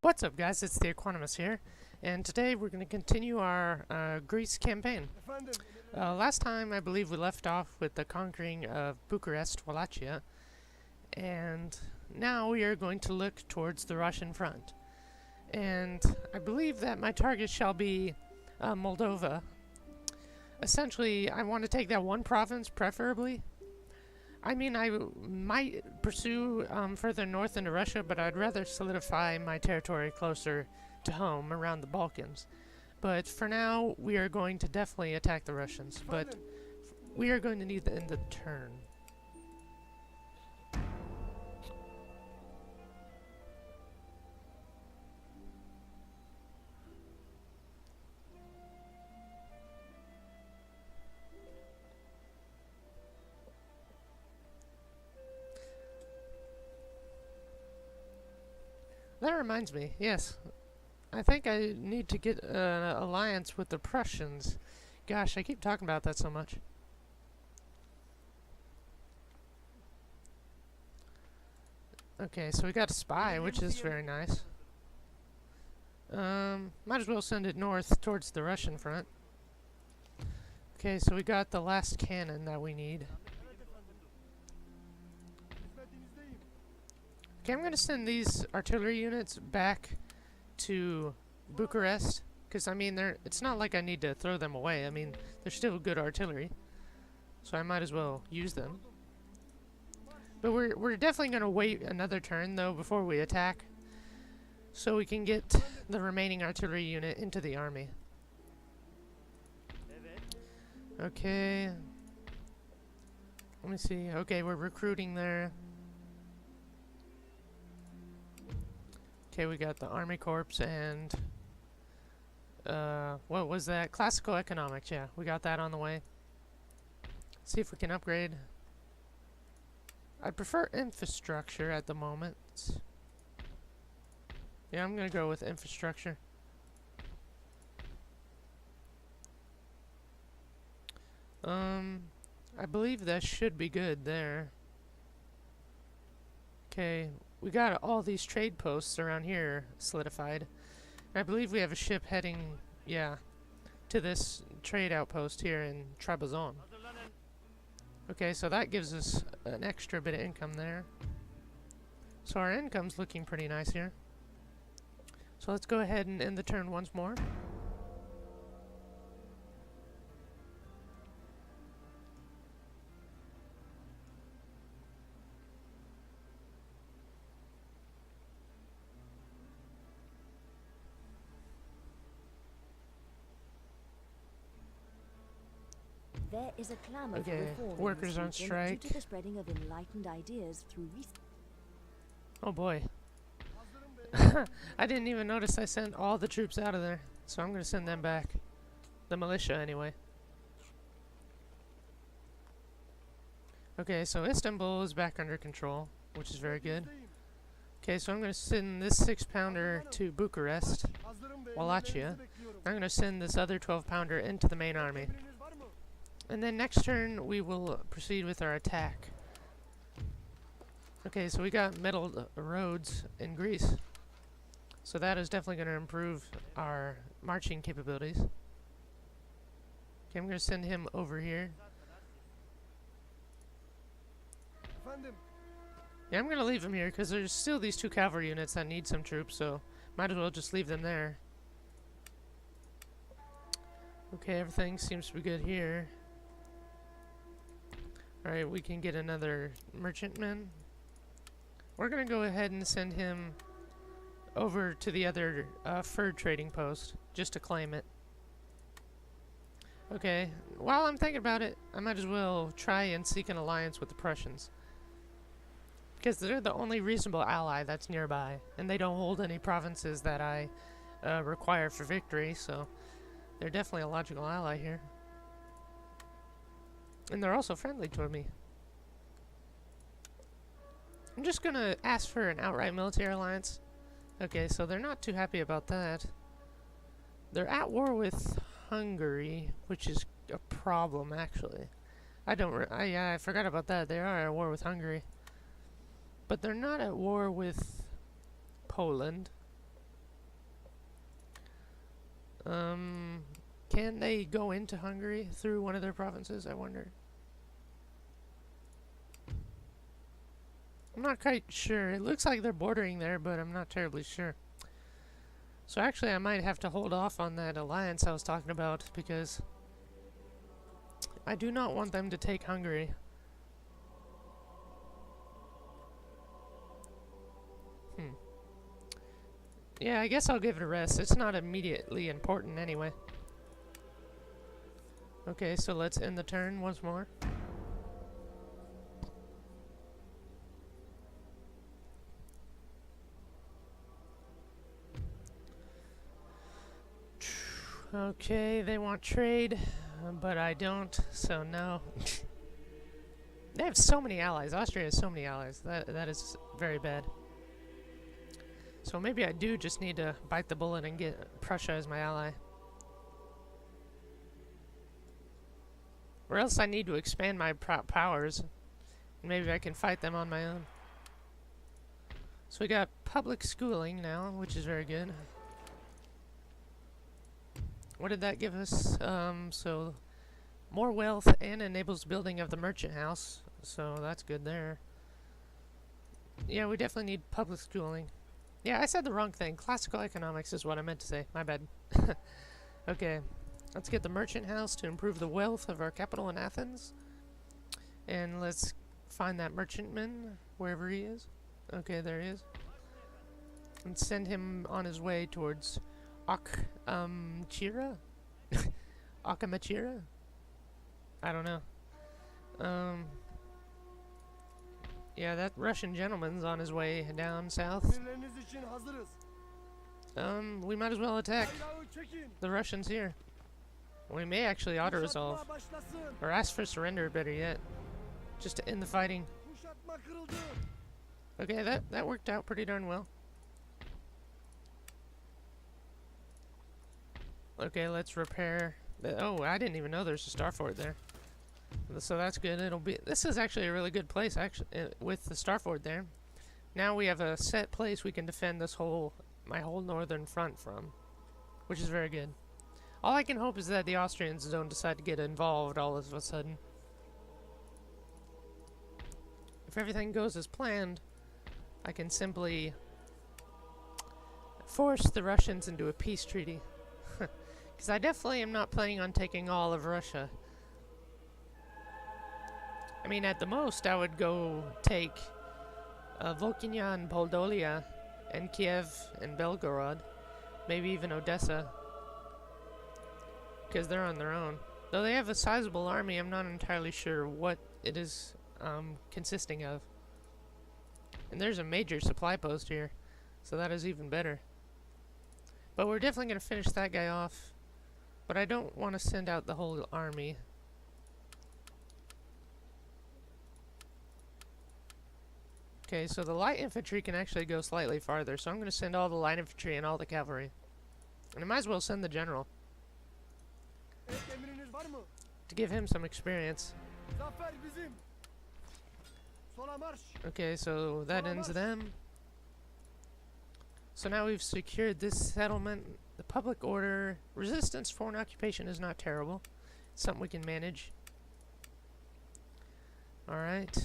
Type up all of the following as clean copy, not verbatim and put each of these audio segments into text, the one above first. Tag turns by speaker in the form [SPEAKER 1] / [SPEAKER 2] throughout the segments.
[SPEAKER 1] What's up, guys? It's the Equanimous here, and today we're going to continue our Greece campaign. Last time, I believe we left off with the conquering of Bucharest, Wallachia, and now we are going to look towards the Russian front. And I believe that my target shall be Moldova. Essentially, I want to take that one province, preferably. I mean, I might pursue further north into Russia, but I'd rather solidify my territory closer to home, around the Balkans. But for now, we are going to definitely attack the Russians, but we are going to need the end of the turn. That reminds me, yes. I think I need to get an alliance with the Prussians. Gosh, I keep talking about that so much. Okay, so we got a spy, which is very nice. Might as well send it north towards the Russian front. Okay, so we got the last cannon that we need. Okay, I'm going to send these artillery units back to Bucharest, because, I mean, it's not like I need to throw them away. I mean, they're still good artillery, so I might as well use them. But we're definitely going to wait another turn, though, before we attack, so we can get the remaining artillery unit into the army. Okay. Let me see. Okay, we're recruiting there. Okay, we got the Army Corps and, what was that? Classical Economics, yeah. We got that on the way. See if we can upgrade. I prefer infrastructure at the moment. Yeah, I'm gonna go with infrastructure. I believe that should be good there. Okay. We got all these trade posts around here solidified. And I believe we have a ship heading, yeah, to this trade outpost here in Trabzon. Okay, so that gives us an extra bit of income there. So our income's looking pretty nice here. So let's go ahead and end the turn once more.
[SPEAKER 2] There is a clamor for
[SPEAKER 1] Okay,
[SPEAKER 2] reform
[SPEAKER 1] workers on strike.
[SPEAKER 2] due to the spreading of enlightened ideas through
[SPEAKER 1] Oh boy. I didn't even notice I sent all the troops out of there, so I'm going to send them back. The militia, anyway. Okay, so Istanbul is back under control, which is very good. Okay, so I'm going to send this 6-pounder to Bucharest, Wallachia. I'm going to send this other 12-pounder into the main army. And then next turn, we will proceed with our attack. Okay, so we got metal roads in Greece. So that is definitely going to improve our marching capabilities. Okay, I'm going to send him over here. Yeah, I'm going to leave him here because there's still these 2 cavalry units that need some troops, so might as well just leave them there. Okay, everything seems to be good here. Alright, we can get another merchantman. We're going to go ahead and send him over to the other fur trading post, just to claim it. Okay, while I'm thinking about it, I might as well try and seek an alliance with the Prussians. Because they're the only reasonable ally that's nearby, and they don't hold any provinces that I require for victory, so they're definitely a logical ally here. And they're also friendly toward me. I'm just gonna ask for an outright military alliance. Okay, so they're not too happy about that. They're at war with Hungary, which is a problem, actually. I forgot about that. They are at war with Hungary. But they're not at war with Poland. Can they go into Hungary through one of their provinces, I wonder? I'm not quite sure. It looks like they're bordering there, but I'm not terribly sure. So actually, I might have to hold off on that alliance I was talking about, because I do not want them to take Hungary. Yeah, I guess I'll give it a rest. It's not immediately important anyway. Okay, so let's end the turn once more. Okay, they want trade, but I don't, so no. They have so many allies. Austria has so many allies. That is very bad. So maybe I do just need to bite the bullet and get Prussia as my ally. Or else I need to expand my powers. Maybe I can fight them on my own. So we got public schooling now, which is very good. What did that give us? So more wealth and enables building of the merchant house. So that's good there. Yeah, we definitely need public schooling. Yeah, I said the wrong thing. Classical economics is what I meant to say. My bad. Okay, let's get the merchant house to improve the wealth of our capital in Athens. And let's find that merchantman, wherever he is. Okay, there he is. And send him on his way towards Akamachira? Akamachira? I don't know. Yeah, that Russian gentleman's on his way down south. We might as well attack the Russians here. We may actually auto-resolve. Or ask for surrender, better yet. Just to end the fighting. Okay, that worked out pretty darn well. Okay, let's repair. Oh, I didn't even know there's a star fort there. So that's good. This is actually a really good place, actually, with the star fort there. Now we have a set place we can defend my whole northern front from, which is very good. All I can hope is that the Austrians don't decide to get involved all of a sudden. If everything goes as planned, I can simply force the Russians into a peace treaty. Because I definitely am not planning on taking all of Russia. I mean, at the most, I would go take Volhynia and Podolia, and Kiev and Belgorod, maybe even Odessa, because they're on their own. Though they have a sizable army, I'm not entirely sure what it is consisting of. And there's a major supply post here, so that is even better. But we're definitely going to finish that guy off, but I don't want to send out the whole army. Okay, so the light infantry can actually go slightly farther, so I'm going to send all the light infantry and all the cavalry. And I might as well send the general, to give him some experience. Okay, so that ends them. So now we've secured this settlement. The public order, resistance to foreign occupation is not terrible. It's something we can manage. Alright.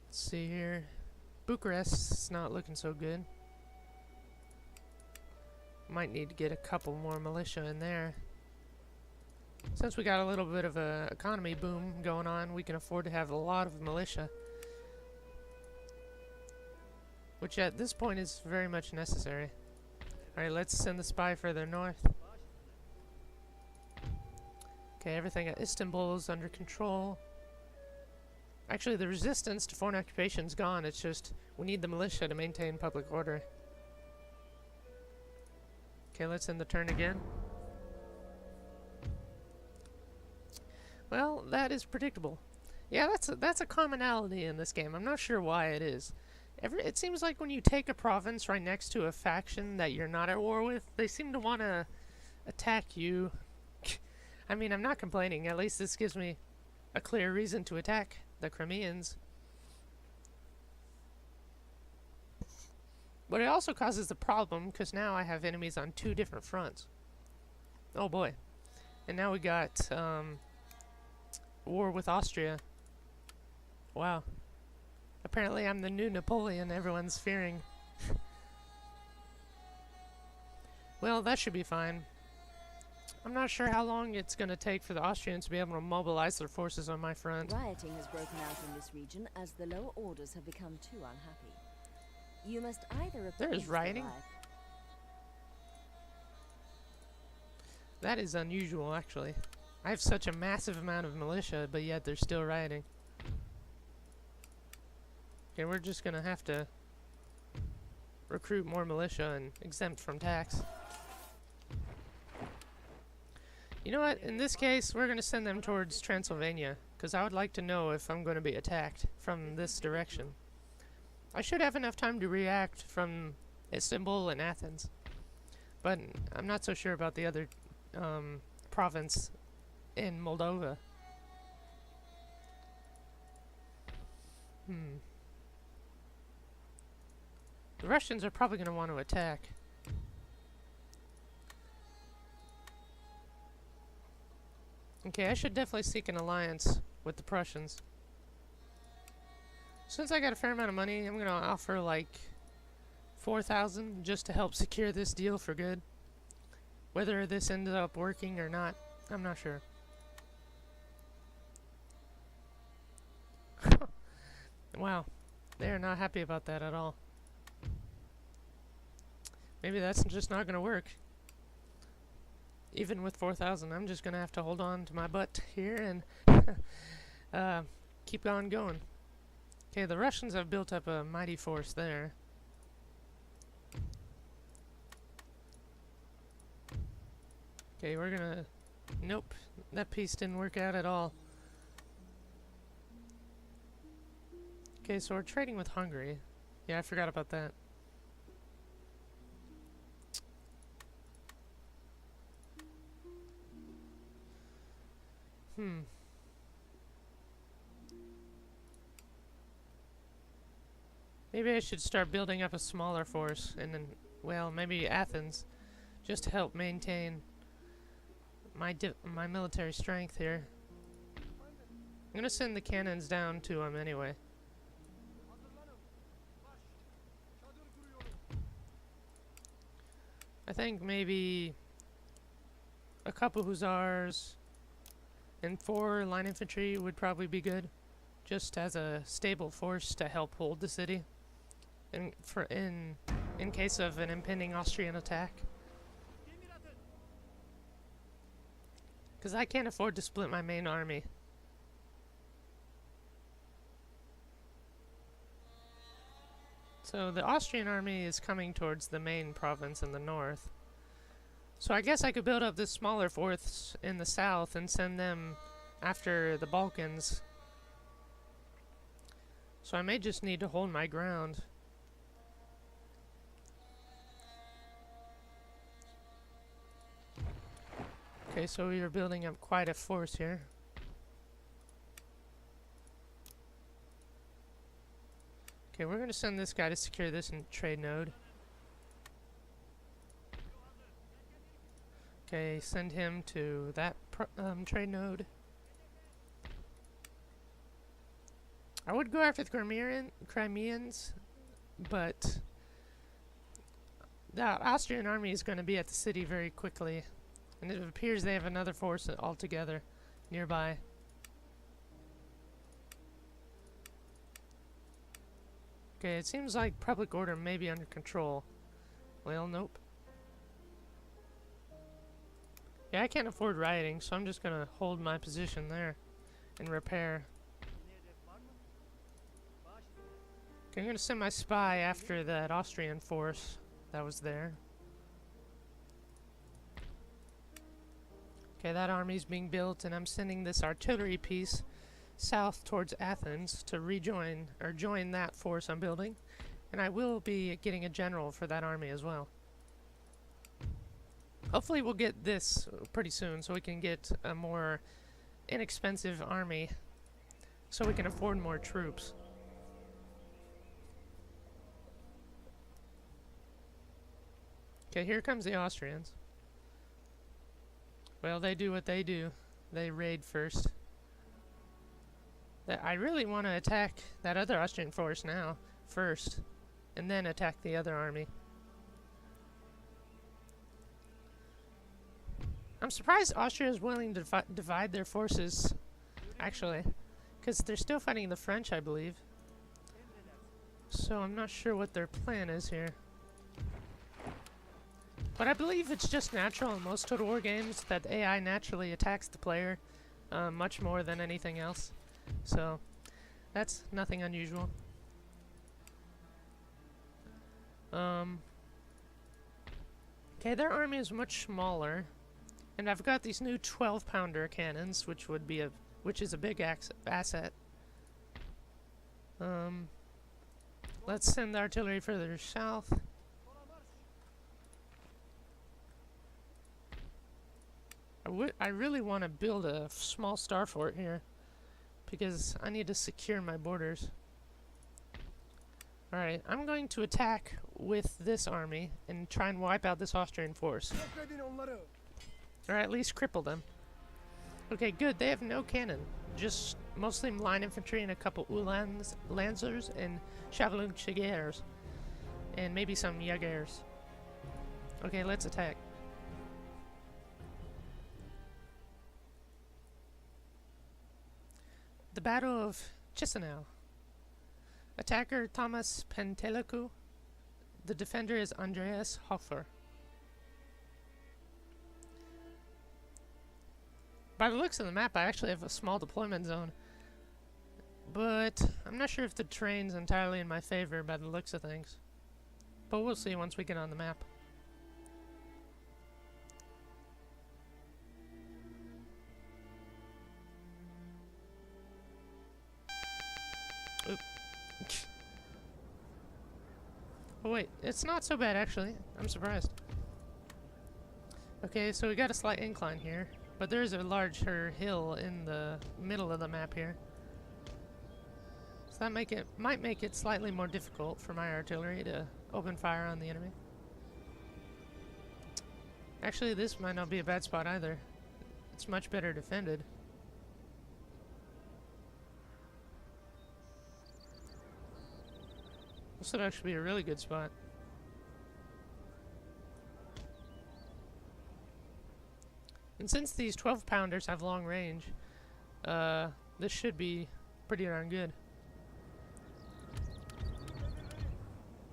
[SPEAKER 1] Let's see here. Bucharest's not looking so good. Might need to get a couple more militia in there. Since we got a little bit of a economy boom going on, we can afford to have a lot of militia. Which at this point is very much necessary. Alright, let's send the spy further north. Okay, everything at Istanbul is under control. Actually, the resistance to foreign occupation's gone. It's just we need the militia to maintain public order. Okay, let's end the turn again. Well, that is predictable. Yeah, that's a commonality in this game. I'm not sure why it is. It seems like when you take a province right next to a faction that you're not at war with, they seem to want to attack you. I mean, I'm not complaining. At least this gives me a clear reason to attack the Crimeans. But it also causes a problem, because now I have enemies on 2 different fronts. Oh boy. And now we got, war with Austria. Wow. Apparently I'm the new Napoleon everyone's fearing. Well, that should be fine. I'm not sure how long it's going to take for the Austrians to be able to mobilize their forces on my front.
[SPEAKER 2] Rioting has broken out in this region as the lower orders have become too unhappy. You must either
[SPEAKER 1] There's rioting?
[SPEAKER 2] riot.
[SPEAKER 1] That is unusual, actually. I have such a massive amount of militia, but yet they're still rioting. Okay, we're just gonna have to recruit more militia and exempt from tax. You know what? In this case, we're gonna send them towards Transylvania, because I would like to know if I'm gonna be attacked from this direction. I should have enough time to react from Istanbul and Athens, but I'm not so sure about the other province in Moldova. The Russians are probably going to want to attack. Okay, I should definitely seek an alliance with the Prussians. Since I got a fair amount of money, I'm going to offer like 4,000 just to help secure this deal for good. Whether this ended up working or not, I'm not sure. Wow, they are not happy about that at all. Maybe that's just not going to work. Even with 4,000, I'm just going to have to hold on to my butt here and keep on going. Okay, the Russians have built up a mighty force there. Okay, we're gonna... Nope, that piece didn't work out at all. Okay, so we're trading with Hungary. Yeah, I forgot about that. Maybe I should start building up a smaller force, and then, well, maybe Athens, just to help maintain my military strength here. I'm gonna send the cannons down to them anyway. I think maybe a couple hussars and 4 line infantry would probably be good, just as a stable force to help hold the city, and in case of an impending Austrian attack. Because I can't afford to split my main army. So the Austrian army is coming towards the main province in the north. So I guess I could build up this smaller force in the south and send them after the Balkans. So I may just need to hold my ground. Okay, so we are building up quite a force here. Okay, we're going to send this guy to secure this trade node. Okay, send him to that trade node. I would go after the Crimeans, but the Austrian army is going to be at the city very quickly. And it appears they have another force altogether nearby. Okay, it seems like public order may be under control. Well, nope. Yeah, I can't afford rioting, so I'm just gonna hold my position there and repair. Okay, I'm gonna send my spy after that Austrian force that was there. Okay, that army's being built, and I'm sending this artillery piece south towards Athens to rejoin, or join that force I'm building. And I will be getting a general for that army as well. Hopefully we'll get this pretty soon, so we can get a more inexpensive army, so we can afford more troops. Okay, here comes the Austrians. Well, they do what they do. They raid first. I really want to attack that other Austrian force now, first, and then attack the other army. I'm surprised Austria is willing to divide their forces, actually, because they're still fighting the French, I believe. So I'm not sure what their plan is here. But I believe it's just natural in most Total War games that the AI naturally attacks the player much more than anything else. So that's nothing unusual. Okay, their army is much smaller, and I've got these new 12-pounder cannons, which is a big asset. Let's send the artillery further south. I really want to build a small star fort here, because I need to secure my borders. Alright, I'm going to attack with this army and try and wipe out this Austrian force. Or at least cripple them. Okay, good. They have no cannon. Just mostly line infantry and a couple Uhlans, Lancers, and Chevaliers. And maybe some Jägers. Okay, let's attack. The Battle of Chisinau. Attacker Thomas Pentelicou. The defender is Andreas Hofer. By the looks of the map, I actually have a small deployment zone. But I'm not sure if the terrain's entirely in my favor by the looks of things. But we'll see once we get on the map. Oop. Oh wait, it's not so bad actually. I'm surprised. Okay, so we got a slight incline here, but there's a larger hill in the middle of the map here. So that might make it slightly more difficult for my artillery to open fire on the enemy. Actually, this might not be a bad spot either. It's much better defended. This would actually be a really good spot. And since these 12-pounders have long range, this should be pretty darn good.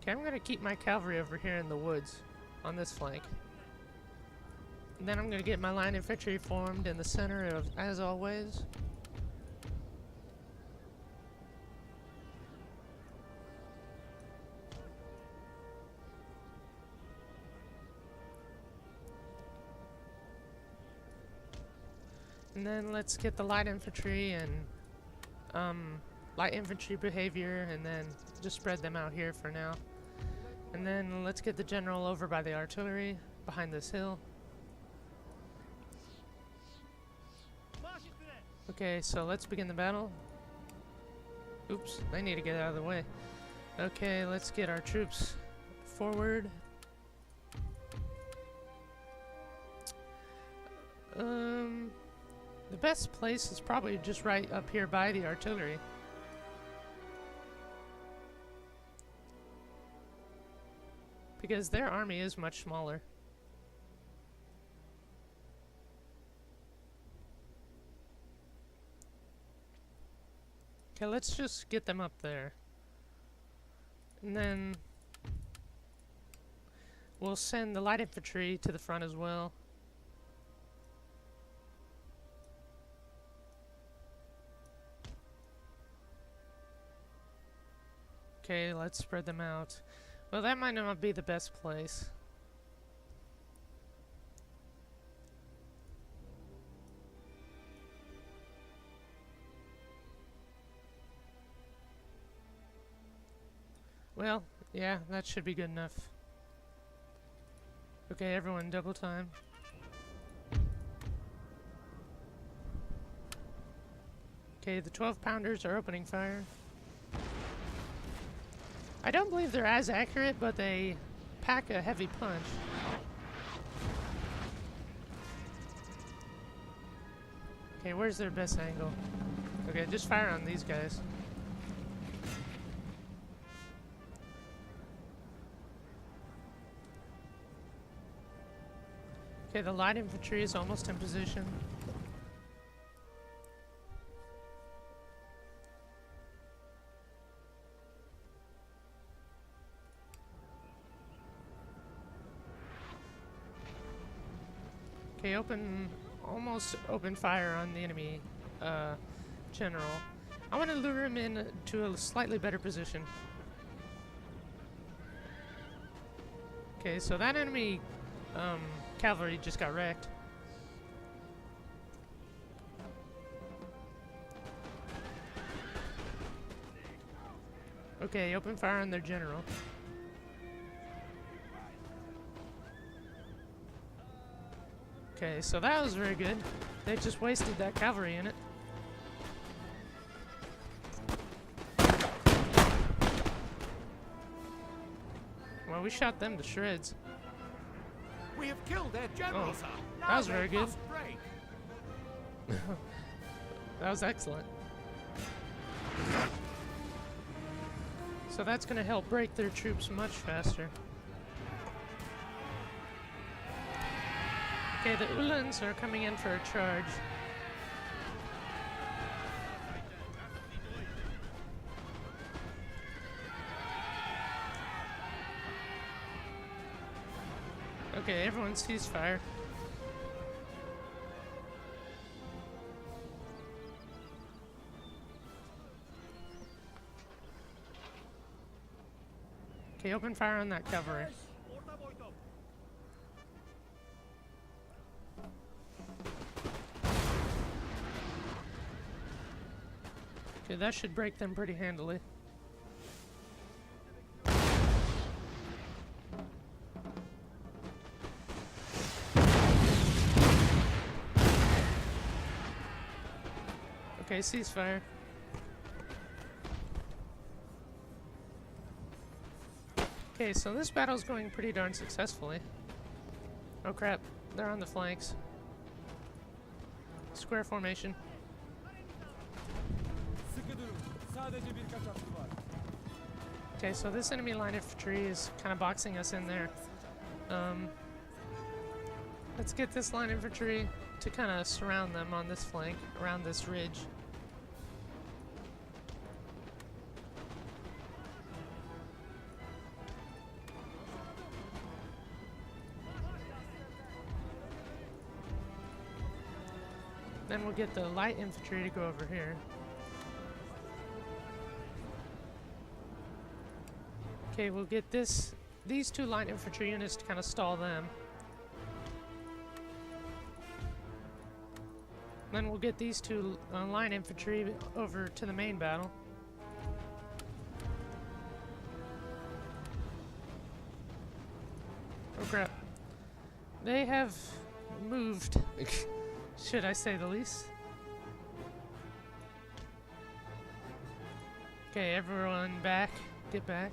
[SPEAKER 1] Okay, I'm gonna keep my cavalry over here in the woods on this flank. And then I'm gonna get my line infantry formed in the center of, as always. And then let's get the light infantry and light infantry behavior, and then just spread them out here for now. And then let's get the general over by the artillery behind this hill. Okay, so let's begin the battle. Oops, they need to get out of the way. Okay, let's get our troops forward. The best place is probably just right up here by the artillery. Because their army is much smaller. Okay, let's just get them up there. And then we'll send the light infantry to the front as well. Okay, let's spread them out. Well, that might not be the best place. Well, yeah, that should be good enough. Okay, everyone double time. Okay, the 12-pounders are opening fire. I don't believe they're as accurate, but they pack a heavy punch. Okay, where's their best angle? Okay, just fire on these guys. Okay, the light infantry is almost in position. Okay, almost open fire on the enemy general. I want to lure him in to a slightly better position. Okay, so that enemy cavalry just got wrecked. Okay, open fire on their general. Okay, so that was very good. They just wasted that cavalry in it. Well, we shot them to shreds.
[SPEAKER 3] We have killed their general, sir.
[SPEAKER 1] That was very good.
[SPEAKER 3] Must break.
[SPEAKER 1] That was excellent. So that's going to help break their troops much faster. Okay, the Uhlans are coming in for a charge. Okay, everyone cease fire. Okay, open fire on that cavalry. Okay, that should break them pretty handily. Okay, ceasefire. Okay, so this battle's going pretty darn successfully. Oh crap, they're on the flanks. Square formation. Okay, so this enemy line infantry is kind of boxing us in there. Let's get this line infantry to kind of surround them on this flank, around this ridge. Then we'll get the light infantry to go over here. Okay, we'll get these two light infantry units to kind of stall them. Then we'll get these two line infantry over to the main battle. Oh crap. They have moved, should I say the least. Okay, everyone back. Get back.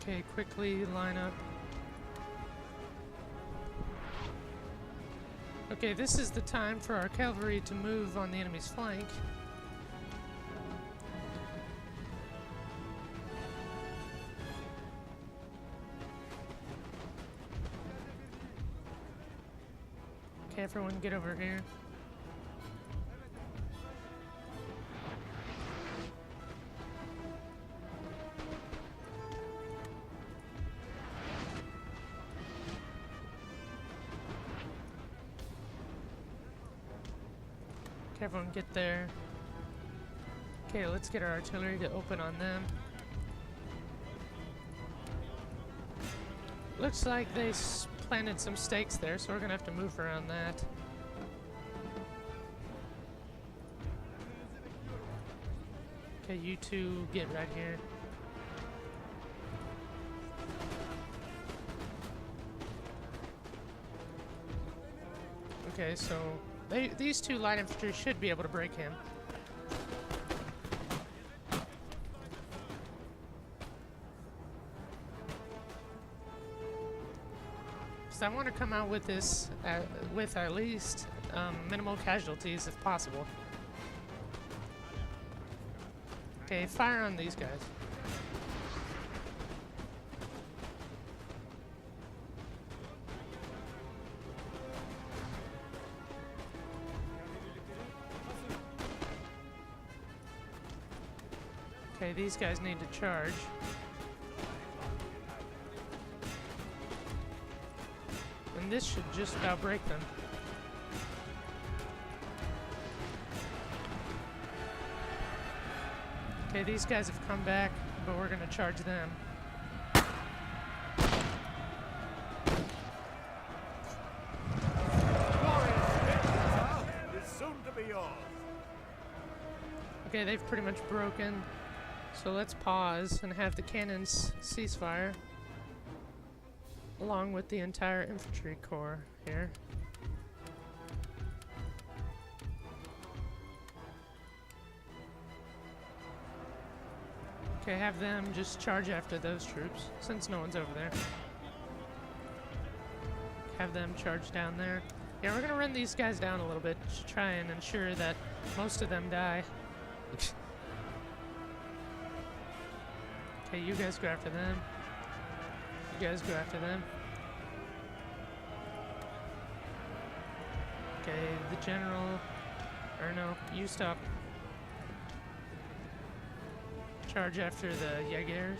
[SPEAKER 1] Okay, quickly line up. Okay, this is the time for our cavalry to move on the enemy's flank. Okay, everyone get over here. Okay, everyone get there. Okay, let's get our artillery to open on them. Looks like they planted some stakes there, so we're gonna have to move around that. Okay, you two get right here. Okay, so These two light infantry should be able to break him. So I want to come out with this with at least minimal casualties if possible. Okay, fire on these guys. Okay, these guys need to charge. And this should just about break them. Okay, these guys have come back, but we're gonna charge them.
[SPEAKER 3] Is soon to be yours.
[SPEAKER 1] Okay, they've pretty much broken. So let's pause and have the cannons cease fire, along with the entire infantry corps here. Okay, have them just charge after those troops, since no one's over there. Have them charge down there. Yeah, we're gonna run these guys down a little bit to try and ensure that most of them die. Okay, you guys go after them. You guys go after them. Okay, the general... Or no, you stop. Charge after the Jaegers.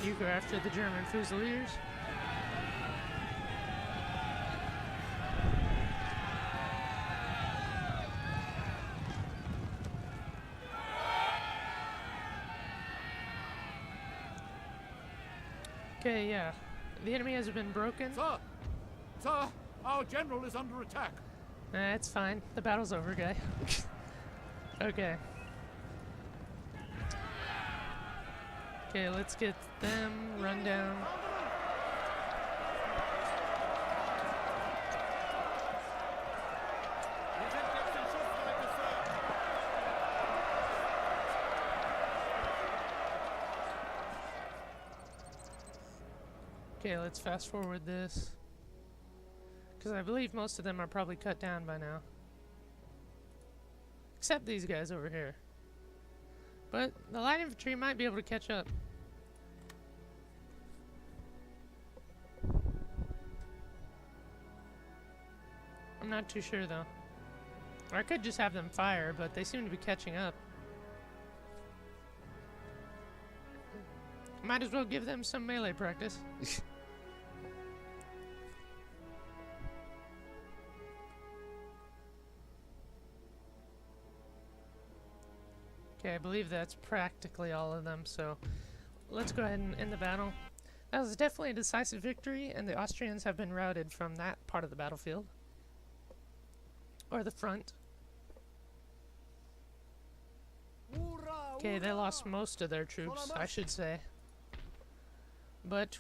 [SPEAKER 1] You go after the German Fusiliers. Okay, yeah. The enemy has been broken.
[SPEAKER 3] Sir, our general is under attack.
[SPEAKER 1] It's fine. The battle's over, guy. Okay. Okay, let's get them run down. Okay, let's fast forward this. Because I believe most of them are probably cut down by now. Except these guys over here. But the light infantry might be able to catch up. I'm not too sure though. Or I could just have them fire, but they seem to be catching up. Might as well give them some melee practice. Okay, I believe that's practically all of them, so let's go ahead and end the battle. That was definitely a decisive victory, and the Austrians have been routed from that part of the battlefield. Or the front. Okay, they lost most of their troops, I should say. But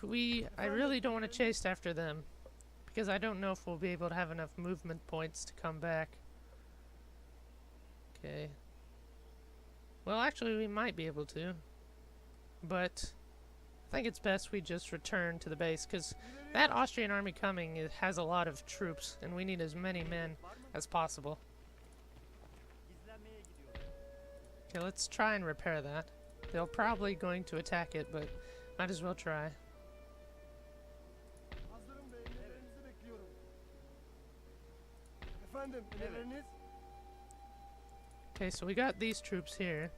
[SPEAKER 1] I really don't want to chase after them, because I don't know if we'll be able to have enough movement points to come back. Okay. Well, actually, we might be able to, but I think it's best we just return to the base, because that Austrian army coming has a lot of troops, and we need as many men as possible. Okay, let's try and repair that. They're probably going to attack it, but might as well try. Okay, so we got these troops here.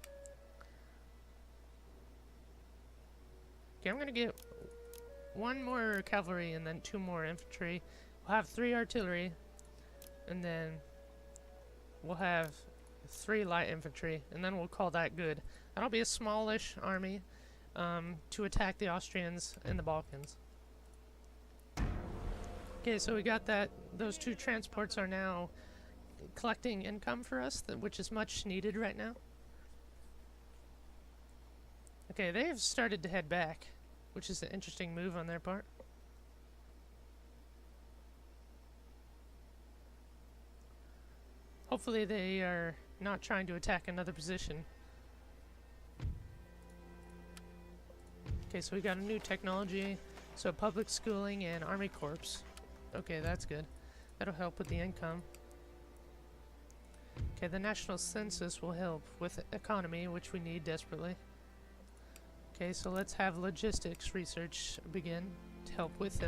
[SPEAKER 1] Okay, I'm gonna get one more cavalry and then 2 more infantry. We'll have 3 artillery, and then we'll have 3 light infantry, and then we'll call that good. That'll be a smallish army to attack the Austrians in the Balkans. Okay, so we got that. Those 2 transports are now collecting income for us, which is much needed right now. Okay, they've started to head back, which is an interesting move on their part. Hopefully they are not trying to attack another position. Okay, so we got a new technology. So public schooling and army corps. Okay, that's good. That'll help with the income. Okay, the national census will help with economy, which we need desperately. Okay, so let's have logistics research begin to help with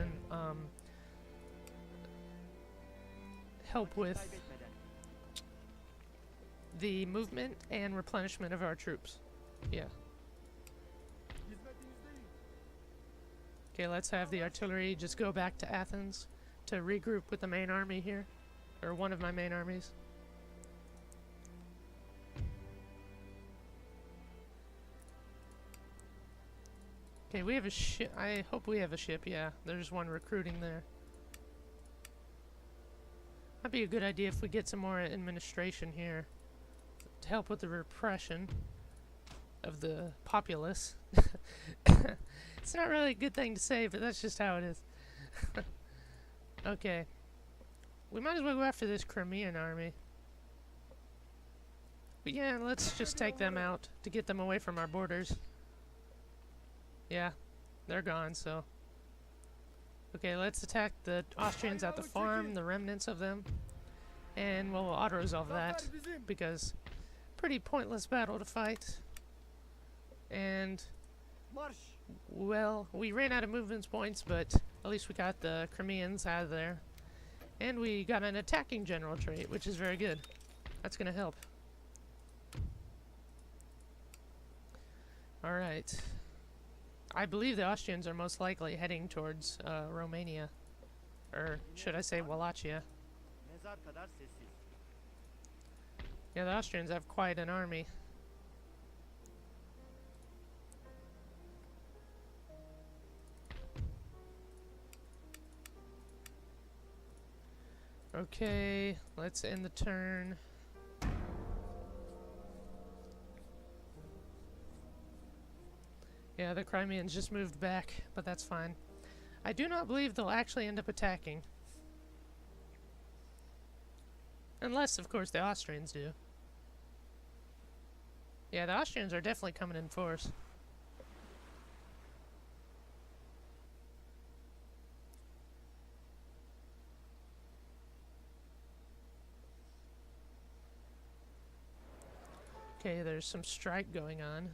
[SPEAKER 1] the movement and replenishment of our troops. Yeah. Okay, let's have the artillery just go back to Athens to regroup with the main army here, or one of my main armies. Okay, we have a ship. I hope we have a ship. Yeah, there's one recruiting there. That'd be a good idea if we get some more administration here to help with the repression of the populace. It's not really a good thing to say, but that's just how it is. Okay. We might as well go after this Crimean army. But yeah, let's just take them out to get them away from our borders. Yeah, they're gone, so... Okay, let's attack the Austrians at the farm, the remnants of them. And we'll auto-resolve that, because pretty pointless battle to fight. And... well, we ran out of movement points, but at least we got the Crimeans out of there. And we got an attacking general trait, which is very good. That's gonna help. Alright. I believe the Austrians are most likely heading towards Romania. Or should I say Wallachia. Yeah, the Austrians have quite an army. Okay, let's end the turn. Yeah, the Crimeans just moved back, but that's fine. I do not believe they'll actually end up attacking. Unless, of course, the Austrians do. Yeah, the Austrians are definitely coming in force. Okay, there's some strike going on.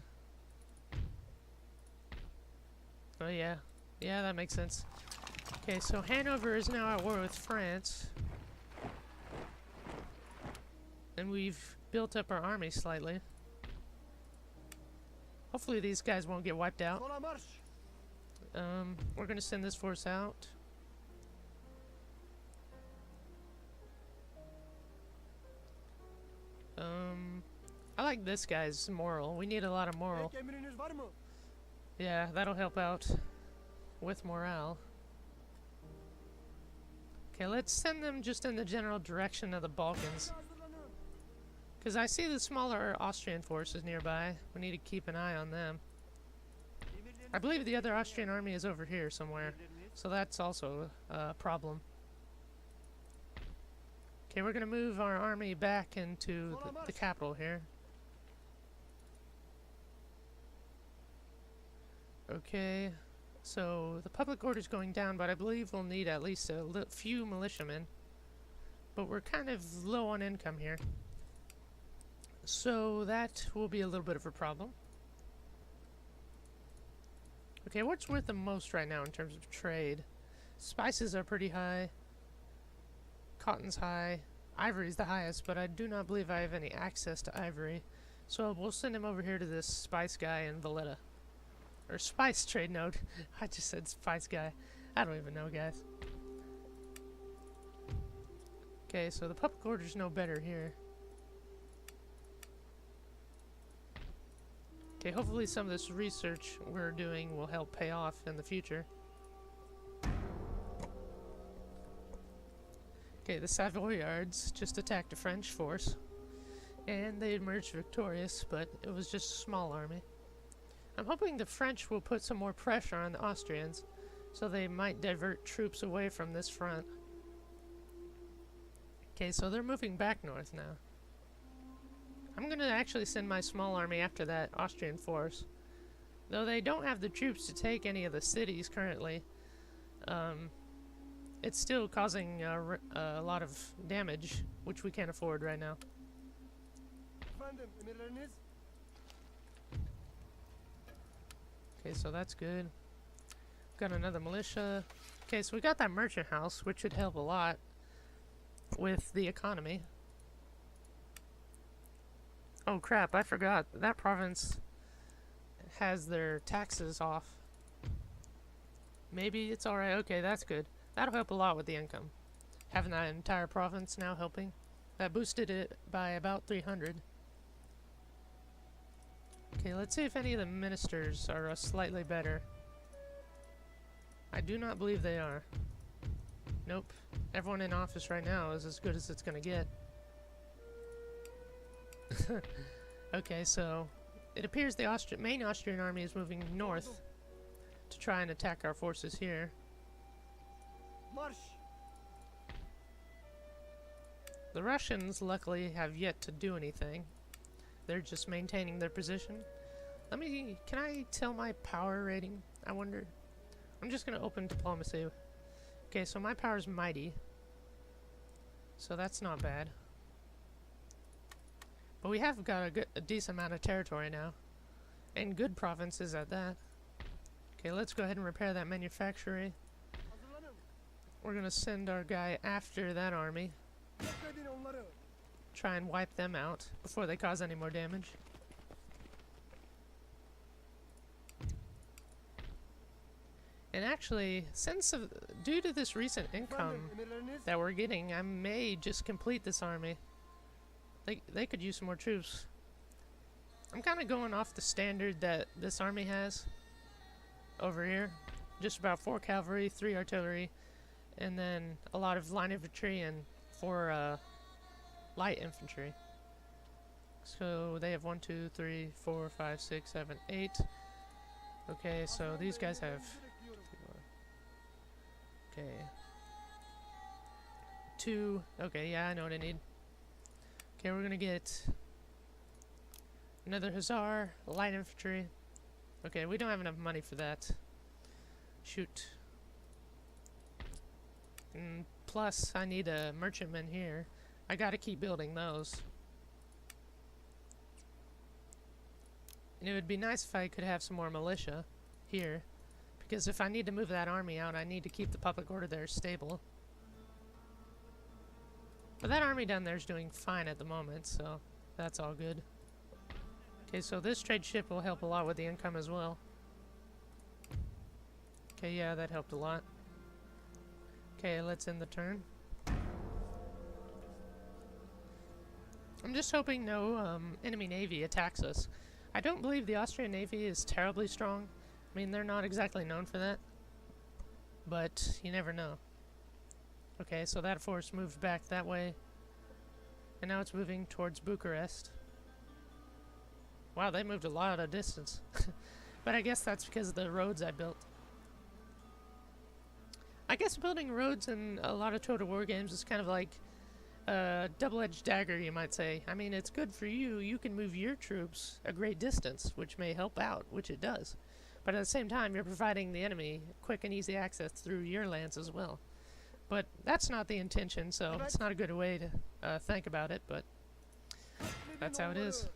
[SPEAKER 1] Oh yeah. Yeah, that makes sense. Okay, so Hanover is now at war with France. And we've built up our army slightly. Hopefully these guys won't get wiped out. We're gonna send this force out. I like this guy's moral. We need a lot of moral. Yeah, that'll help out with morale. Okay, let's send them just in the general direction of the Balkans. Because I see the smaller Austrian forces nearby. We need to keep an eye on them. I believe the other Austrian army is over here somewhere. So that's also a problem. Okay, we're going to move our army back into the capital here. Okay, so the public order's going down, but I believe we'll need at least a few militiamen. But we're kind of low on income here. So that will be a little bit of a problem. Okay, what's worth the most right now in terms of trade? Spices are pretty high. Cotton's high. Ivory's the highest, but I do not believe I have any access to ivory. So we'll send him over here to this spice guy in Valletta. Or spice trade node. I just said spice guy. I don't even know, guys. Okay, so the public order's no better here. Okay, hopefully some of this research we're doing will help pay off in the future. Okay, the Savoyards just attacked a French force. And they emerged victorious, but it was just a small army. I'm hoping the French will put some more pressure on the Austrians, so they might divert troops away from this front. Okay, so they're moving back north now. I'm gonna actually send my small army after that Austrian force. Though they don't have the troops to take any of the cities currently. It's still causing a lot of damage, which we can't afford right now. Okay, so that's good. Got another militia. Okay, so we got that merchant house, which should help a lot with the economy. Oh crap, I forgot. That province has their taxes off. Maybe it's alright. Okay, that's good. That'll help a lot with the income. Having that entire province now helping. That boosted it by about 300. Okay, let's see if any of the ministers are slightly better. I do not believe they are. Nope. Everyone in office right now is as good as it's gonna get. Okay, so it appears the main Austrian army is moving north to try and attack our forces here.
[SPEAKER 4] March.
[SPEAKER 1] The Russians, luckily, have yet to do anything. They're just maintaining their position. Can I tell my power rating? I wonder. I'm just gonna open diplomacy. Okay, so my power is mighty. So that's not bad. But we have got a decent amount of territory now. And good provinces at that. Okay, let's go ahead and repair that manufactory. We're gonna send our guy after that army. Try and wipe them out before they cause any more damage. And actually, due to this recent income that we're getting, I may just complete this army. They could use some more troops. I'm kind of going off the standard that this army has over here. Just about 4 cavalry, 3 artillery, and then a lot of line infantry and 4 light infantry. So they have 1, 2, 3, 4, 5, 6, 7, 8. Okay, so these guys have... Okay. 2. Okay, yeah, I know what I need. Okay, we're gonna get another hussar, light infantry. Okay, we don't have enough money for that. Shoot. Plus, I need a merchantman here. I gotta keep building those. And it would be nice if I could have some more militia here. Because if I need to move that army out, I need to keep the public order there stable. But that army down there is doing fine at the moment, so that's all good. Okay, so this trade ship will help a lot with the income as well. Okay, yeah, that helped a lot. Okay, let's end the turn. I'm just hoping no enemy navy attacks us. I don't believe the Austrian navy is terribly strong. I mean, they're not exactly known for that. But you never know. Okay, so that force moved back that way. And now it's moving towards Bucharest. Wow, they moved a lot of distance. But I guess that's because of the roads I built. I guess building roads in a lot of Total War games is kind of like a double-edged dagger, you might say. I mean, it's good for you. You can move your troops a great distance, which may help out, which it does. But at the same time, you're providing the enemy quick and easy access through your lands as well. But that's not the intention, so it's not a good way to think about it, but that's how it is.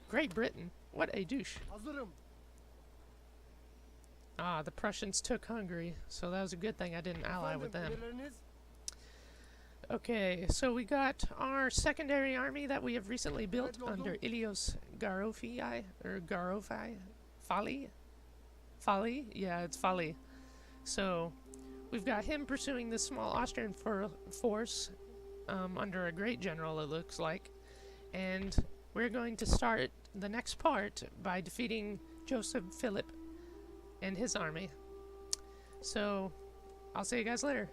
[SPEAKER 1] Great Britain. What a douche. Ah, the Prussians took Hungary, so that was a good thing I didn't ally with them. Okay, so we got our secondary army that we have recently built under Ilios Garofii, or Garofai? Fali? Yeah, it's Fali. So, we've got him pursuing this small Austrian force under a great general, it looks like. And we're going to start the next part by defeating Joseph Philip and his army. So, I'll see you guys later.